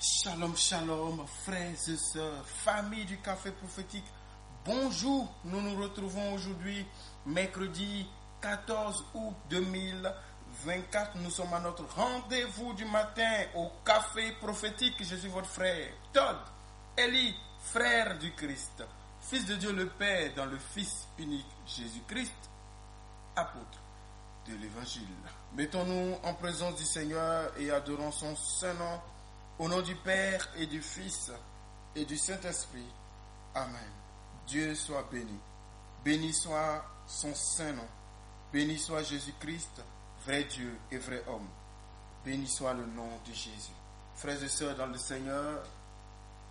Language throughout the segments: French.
Shalom, shalom, frères et sœurs, famille du Café Prophétique. Bonjour, nous nous retrouvons aujourd'hui, mercredi 14 août 2024. Nous sommes à notre rendez-vous du matin au Café Prophétique. Je suis votre frère Todd Eli, frère du Christ, Fils de Dieu le Père dans le Fils unique Jésus-Christ, apôtre de l'Évangile. Mettons-nous en présence du Seigneur et adorons son saint nom. Au nom du Père et du Fils et du Saint-Esprit. Amen. Dieu soit béni. Béni soit son saint nom. Béni soit Jésus-Christ, vrai Dieu et vrai homme. Béni soit le nom de Jésus. Frères et sœurs dans le Seigneur,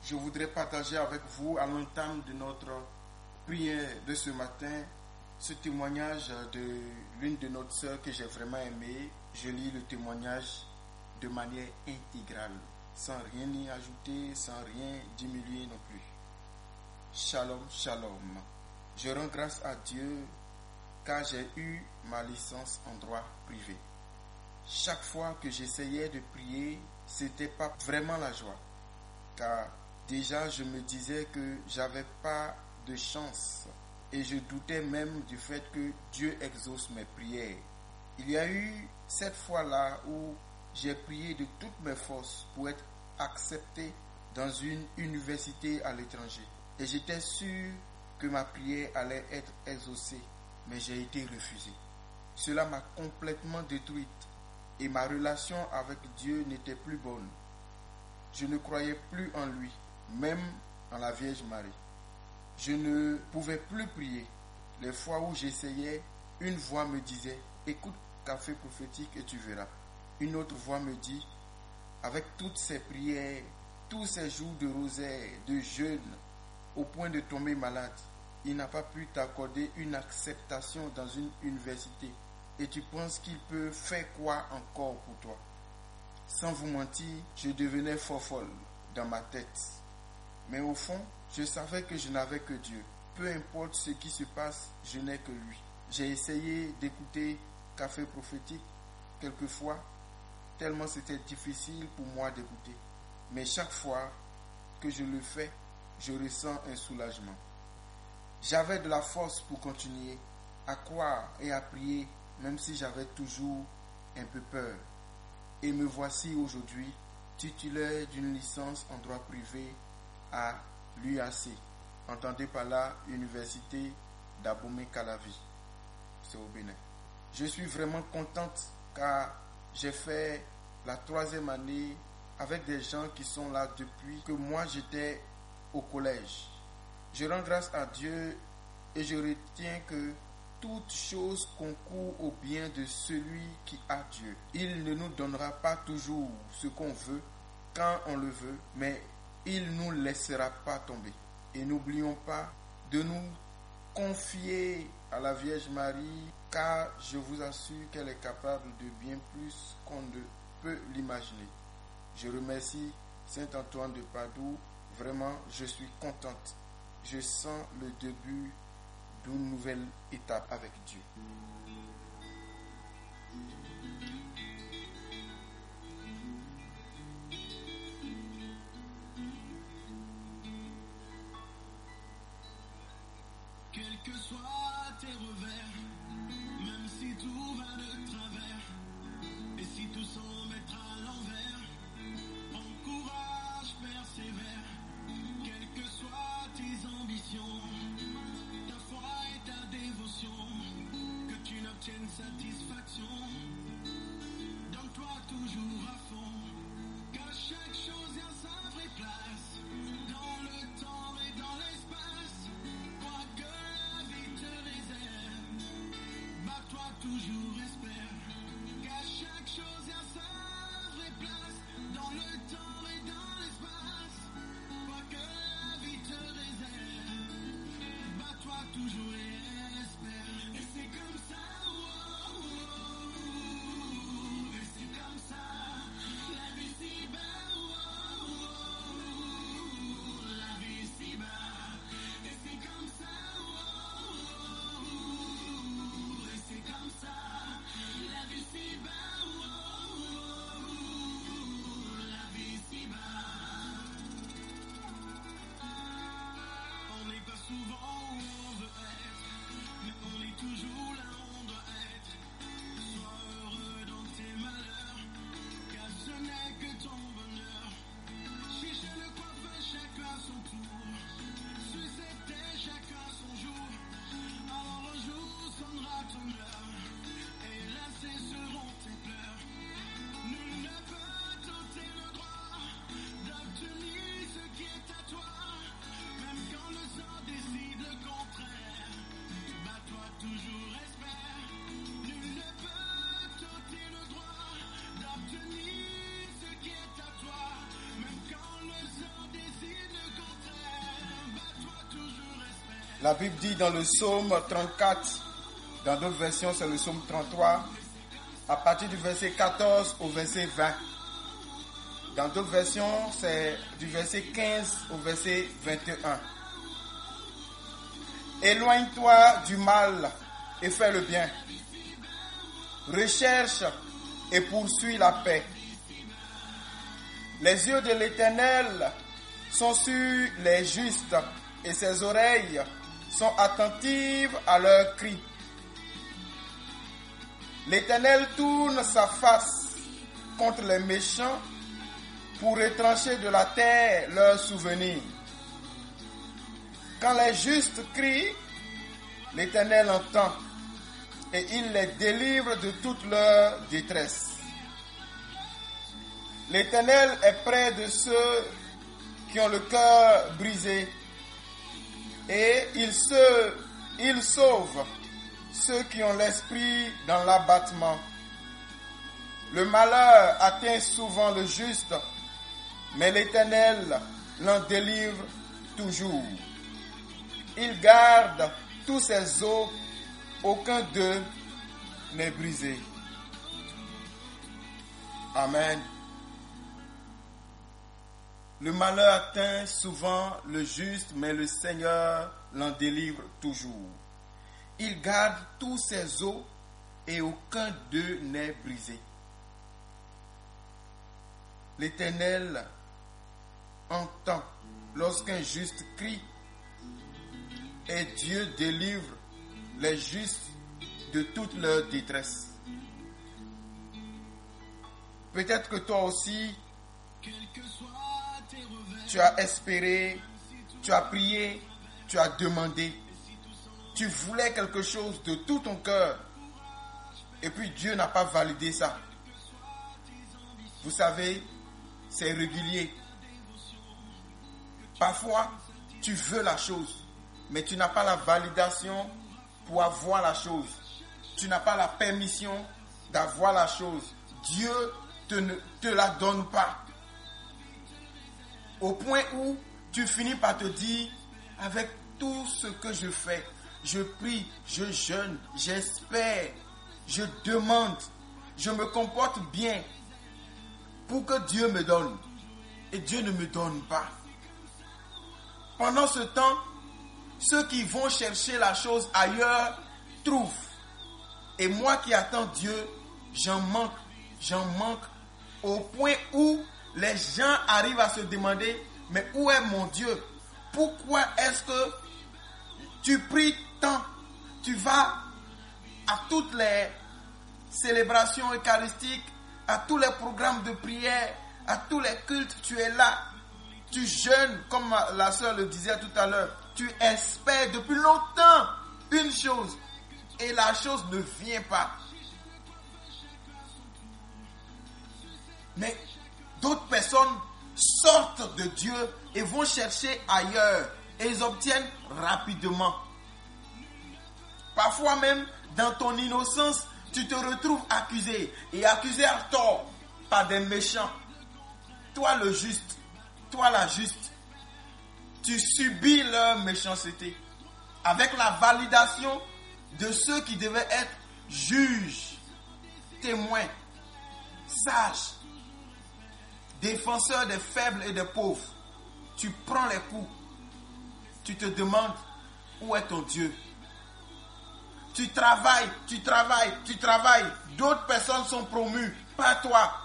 je voudrais partager avec vous à l'entame de notre prière de ce matin ce témoignage de l'une de nos sœurs que j'ai vraiment aimé. Je lis le témoignage de manière intégrale, sans rien y ajouter, sans rien diminuer non plus. Shalom, shalom. Je rends grâce à Dieu car j'ai eu ma licence en droit privé. Chaque fois que j'essayais de prier, c'était pas vraiment la joie. Car déjà je me disais que j'avais pas de chance et je doutais même du fait que Dieu exauce mes prières. Il y a eu cette fois-là où j'ai prié de toutes mes forces pour être accepté dans une université à l'étranger. Et j'étais sûr que ma prière allait être exaucée, mais j'ai été refusé. Cela m'a complètement détruite et ma relation avec Dieu n'était plus bonne. Je ne croyais plus en lui, même en la Vierge Marie. Je ne pouvais plus prier. Les fois où j'essayais, une voix me disait « Écoute Café Prophétique et tu verras ». Une autre voix me dit, avec toutes ces prières, tous ces jours de rosaire, de jeûne, au point de tomber malade, il n'a pas pu t'accorder une acceptation dans une université. Et tu penses qu'il peut faire quoi encore pour toi? Sans vous mentir, je devenais folle dans ma tête. Mais au fond, je savais que je n'avais que Dieu. Peu importe ce qui se passe, je n'ai que lui. J'ai essayé d'écouter Café Prophétique quelquefois, tellement c'était difficile pour moi d'écouter. Mais chaque fois que je le fais, je ressens un soulagement. J'avais de la force pour continuer à croire et à prier, même si j'avais toujours un peu peur. Et me voici aujourd'hui, titulaire d'une licence en droit privé à l'UAC. Entendez par là, Université d'Abomey-Calavi. C'est au Bénin. Je suis vraiment contente car j'ai fait la 3e année avec des gens qui sont là depuis que moi j'étais au collège. Je rends grâce à Dieu et je retiens que toute chose concourt au bien de celui qui a Dieu. Il ne nous donnera pas toujours ce qu'on veut quand on le veut, mais il ne nous laissera pas tomber. Et n'oublions pas de nous confier à la Vierge Marie, car je vous assure qu'elle est capable de bien plus qu'on ne peut l'imaginer. Je remercie Saint Antoine de Padoue. Vraiment, je suis contente. Je sens le début d'une nouvelle étape avec Dieu. Quels que soient tes revers, même si tout va de travers, et si tout semble être à l'envers, prends courage, persévère. Quelles que soient tes ambitions, ta foi et ta dévotion, que tu n'obtiennes satisfaction, donne-toi toujours à fond, car chaque chose a sa vraie place, dans le temps et dans l'espace, quoi que la vie te réserve, bats-toi toujours, espère, car chaque chose a sa vraie place. La Bible dit dans le psaume 34, dans d'autres versions c'est le psaume 33, à partir du verset 14 au verset 20. Dans d'autres versions c'est du verset 15 au verset 21. Éloigne-toi du mal et fais le bien. Recherche et poursuis la paix. Les yeux de l'Éternel sont sur les justes et ses oreilles sont attentives à leurs cris. L'Éternel tourne sa face contre les méchants pour retrancher de la terre leurs souvenirs. Quand les justes crient, l'Éternel entend et il les délivre de toute leur détresse. L'Éternel est près de ceux qui ont le cœur brisé et il sauve ceux qui ont l'esprit dans l'abattement. Le malheur atteint souvent le juste, mais l'Éternel l'en délivre toujours. Il garde tous ses os, aucun d'eux n'est brisé. Amen. Le malheur atteint souvent le juste, mais le Seigneur l'en délivre toujours. Il garde tous ses os et aucun d'eux n'est brisé. L'Éternel entend lorsqu'un juste crie et Dieu délivre les justes de toute leur détresse. Peut-être que toi aussi, tu as espéré, tu as prié, tu as demandé, tu voulais quelque chose de tout ton cœur et puis Dieu n'a pas validé ça. Vous savez, c'est régulier. Parfois, tu veux la chose, mais tu n'as pas la validation pour avoir la chose. Tu n'as pas la permission d'avoir la chose. Dieu ne te la donne pas. Au point où tu finis par te dire, avec tout ce que je fais, je prie, je jeûne, j'espère, je demande, je me comporte bien pour que Dieu me donne. Et Dieu ne me donne pas. Pendant ce temps, ceux qui vont chercher la chose ailleurs trouvent. Et moi qui attends Dieu, j'en manque au point où les gens arrivent à se demander, mais où est mon Dieu? Pourquoi est-ce que tu pries tant? Tu vas à toutes les célébrations eucharistiques, à tous les programmes de prière, à tous les cultes, tu es là. Tu jeûnes, comme la sœur le disait tout à l'heure. Tu espères depuis longtemps une chose et la chose ne vient pas. Mais d'autres personnes sortent de Dieu et vont chercher ailleurs et ils obtiennent rapidement. Parfois même, dans ton innocence, tu te retrouves accusé et accusé à tort par des méchants. Toi le juste, toi la juste, tu subis leur méchanceté avec la validation de ceux qui devaient être juges, témoins, sages, défenseurs des faibles et des pauvres. Tu prends les coups. Tu te demandes où est ton Dieu. Tu travailles. D'autres personnes sont promues, pas toi.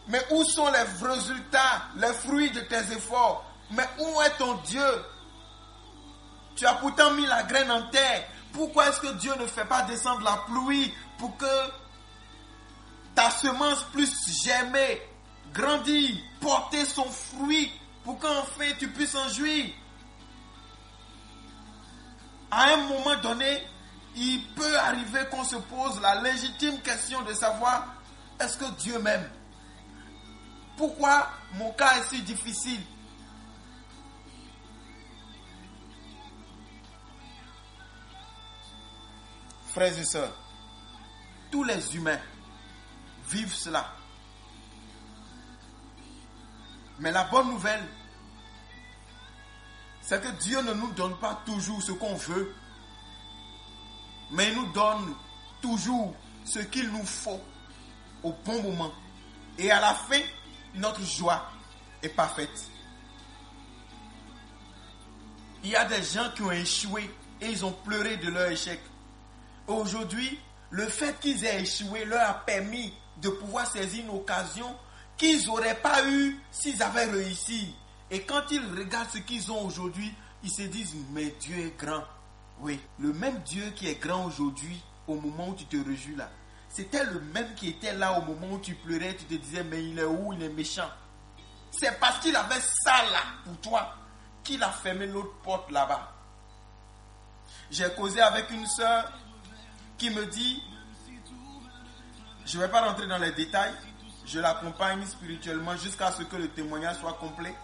Mais où sont les résultats, les fruits de tes efforts? Mais où est ton Dieu? Tu as pourtant mis la graine en terre. Pourquoi est-ce que Dieu ne fait pas descendre la pluie pour que ta semence puisse germer, grandir, porter son fruit, pour qu'enfin tu puisses en jouir? À un moment donné, il peut arriver qu'on se pose la légitime question de savoir, est-ce que Dieu m'aime? Pourquoi mon cas est si difficile? Frères et sœurs, tous les humains vivent cela. Mais la bonne nouvelle, c'est que Dieu ne nous donne pas toujours ce qu'on veut, mais il nous donne toujours ce qu'il nous faut au bon moment. Et à la fin, notre joie est parfaite. Il y a des gens qui ont échoué et ils ont pleuré de leur échec. Aujourd'hui, le fait qu'ils aient échoué leur a permis de pouvoir saisir une occasion qu'ils n'auraient pas eu s'ils avaient réussi. Et quand ils regardent ce qu'ils ont aujourd'hui, ils se disent, mais Dieu est grand. Oui, le même Dieu qui est grand aujourd'hui, au moment où tu te réjouis là, c'était le même qui était là au moment où tu pleurais, tu te disais, mais il est où, il est méchant. C'est parce qu'il avait ça là pour toi qu'il a fermé l'autre porte là-bas. J'ai causé avec une sœur qui me dit, je ne vais pas rentrer dans les détails, je l'accompagne spirituellement jusqu'à ce que le témoignage soit complet.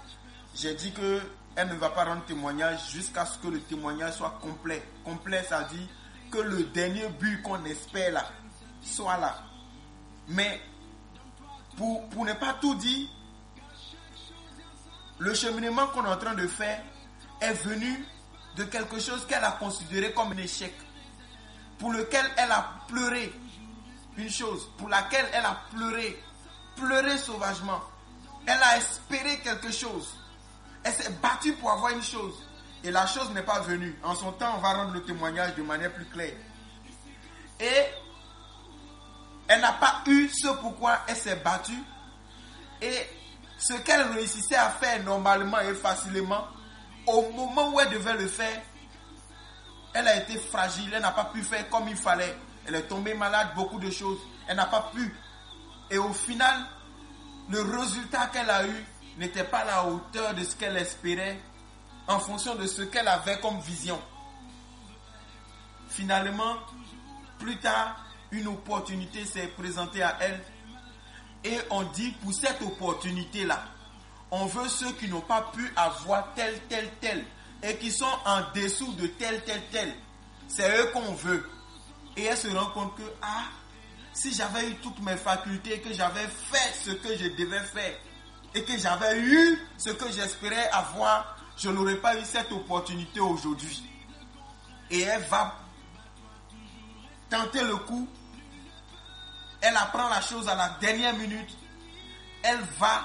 J'ai dit qu'elle ne va pas rendre témoignage jusqu'à ce que le témoignage soit complet. Complet, ça dit que le dernier but qu'on espère là, soit là. Mais pour ne pas tout dire, le cheminement qu'on est en train de faire est venu de quelque chose qu'elle a considéré comme un échec, pour lequel elle a pleuré une chose, pour laquelle elle a pleuré sauvagement. Elle a espéré quelque chose. Elle s'est battue pour avoir une chose. Et la chose n'est pas venue. En son temps, on va rendre le témoignage de manière plus claire. Et elle n'a pas eu ce pourquoi elle s'est battue. Et ce qu'elle réussissait à faire normalement et facilement, au moment où elle devait le faire, elle a été fragile, elle n'a pas pu faire comme il fallait. Elle est tombée malade, beaucoup de choses. Elle n'a pas pu. Et au final, le résultat qu'elle a eu n'était pas à la hauteur de ce qu'elle espérait en fonction de ce qu'elle avait comme vision. Finalement, plus tard, une opportunité s'est présentée à elle. Et on dit, pour cette opportunité-là, on veut ceux qui n'ont pas pu avoir tel, et qui sont en dessous de tel. C'est eux qu'on veut. Et elle se rend compte que, si j'avais eu toutes mes facultés, que j'avais fait ce que je devais faire, et que j'avais eu ce que j'espérais avoir, je n'aurais pas eu cette opportunité aujourd'hui. Et elle va tenter le coup. Elle apprend la chose à la dernière minute. Elle va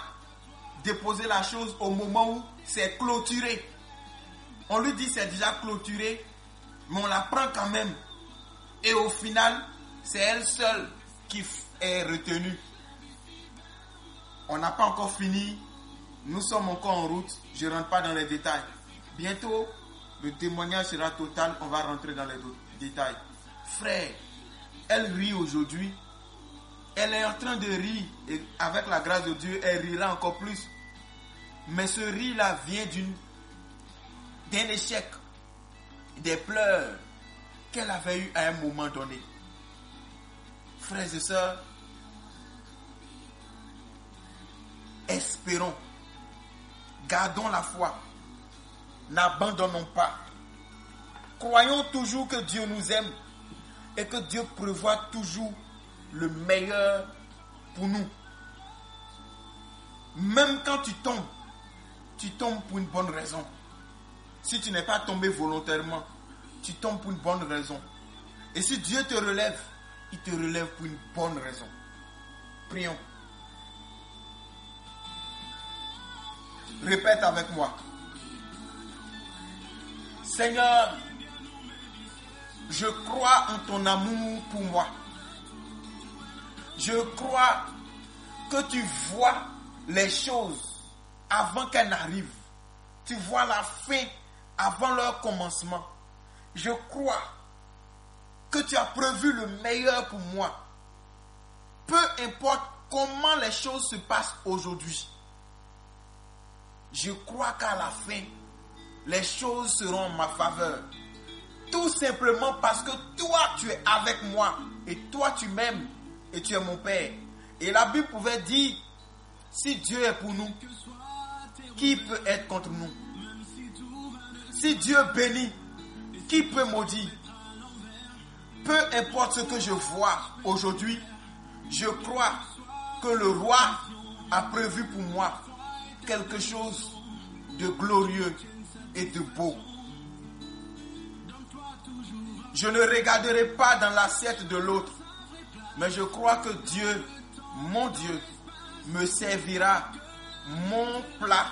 déposer la chose au moment où c'est clôturé. On lui dit c'est déjà clôturé, mais on la prend quand même. Et au final, c'est elle seule qui est retenue. On n'a pas encore fini. Nous sommes encore en route. Je ne rentre pas dans les détails. Bientôt, le témoignage sera total. On va rentrer dans les détails. Frère, elle rit aujourd'hui. Elle est en train de rire. Et avec la grâce de Dieu, elle rira encore plus. Mais ce rire-là vient d'un échec. Des pleurs qu'elle avait eu à un moment donné. Frères et sœurs, espérons, gardons la foi, n'abandonnons pas, croyons toujours que Dieu nous aime et que Dieu prévoit toujours le meilleur pour nous. Même quand tu tombes pour une bonne raison. Si tu n'es pas tombé volontairement, tu tombes pour une bonne raison. Et si Dieu te relève, il te relève pour une bonne raison. Prions. Répète avec moi. Seigneur, je crois en ton amour pour moi. Je crois que tu vois les choses avant qu'elles n'arrivent. Tu vois la fin avant leur commencement. Je crois que tu as prévu le meilleur pour moi. Peu importe comment les choses se passent aujourd'hui. Je crois qu'à la fin, les choses seront en ma faveur. Tout simplement parce que toi, tu es avec moi. Et toi, tu m'aimes. Et tu es mon Père. Et la Bible pouvait dire, si Dieu est pour nous, qui peut être contre nous? Si Dieu bénit, qui peut maudire? Peu importe ce que je vois aujourd'hui, je crois que le roi a prévu pour moi quelque chose de glorieux, et de beau. Je ne regarderai pas dans l'assiette de l'autre, mais je crois que Dieu, mon Dieu, me servira mon plat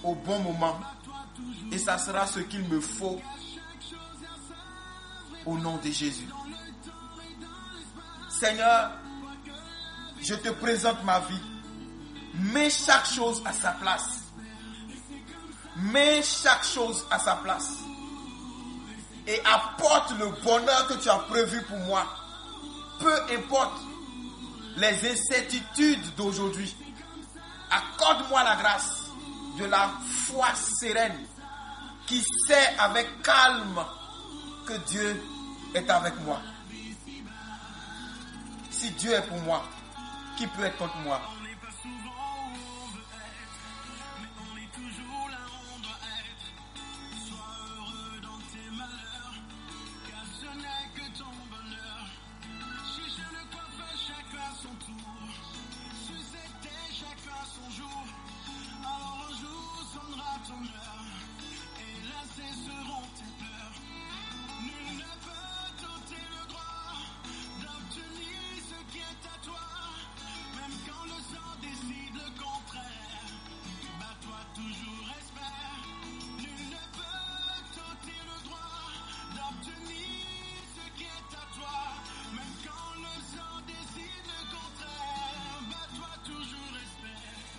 au bon moment. Et ça sera ce qu'il me faut au nom de Jésus. Seigneur, je te présente ma vie. Mets chaque chose à sa place. Mets chaque chose à sa place. Et apporte le bonheur que tu as prévu pour moi. Peu importe les incertitudes d'aujourd'hui. Accorde-moi la grâce de la foi sereine qui sait avec calme que Dieu est avec moi. Si Dieu est pour moi, qui peut être contre moi?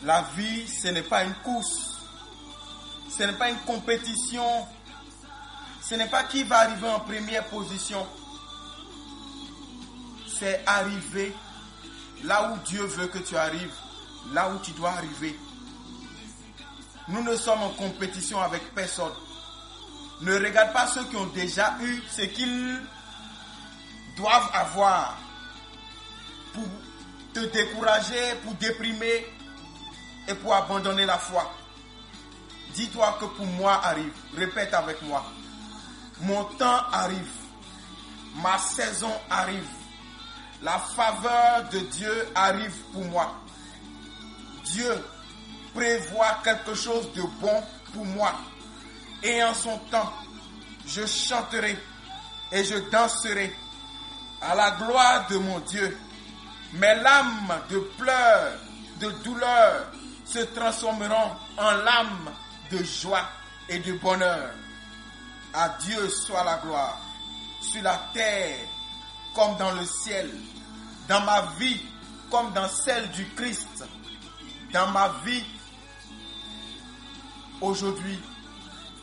La vie, ce n'est pas une course. Ce n'est pas une compétition. Ce n'est pas qui va arriver en première position. C'est arriver là où Dieu veut que tu arrives. Là où tu dois arriver. Nous ne sommes en compétition avec personne. Ne regarde pas ceux qui ont déjà eu ce qu'ils doivent avoir pour te décourager, pour déprimer et pour abandonner la foi. Dis-toi que pour moi arrive. Répète avec moi. Mon temps arrive. Ma saison arrive. La faveur de Dieu arrive pour moi. Dieu prévoit quelque chose de bon pour moi. Et en son temps, je chanterai et je danserai à la gloire de mon Dieu. Mes lames de pleurs, de douleur se transformeront en lames de joie et de bonheur. À Dieu soit la gloire, sur la terre comme dans le ciel, dans ma vie comme dans celle du Christ, dans ma vie aujourd'hui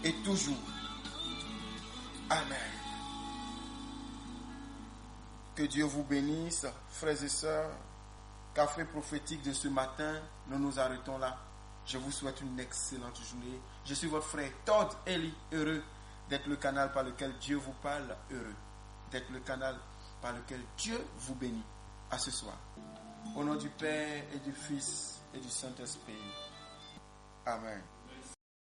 et toujours. Amen. Que Dieu vous bénisse, frères et sœurs. Café prophétique de ce matin, nous nous arrêtons là. Je vous souhaite une excellente journée. Je suis votre frère Todd Eli, heureux d'être le canal par lequel Dieu vous parle, heureux d'être le canal par lequel Dieu vous bénit. À ce soir. Au nom du Père et du Fils et du Saint-Esprit. Amen.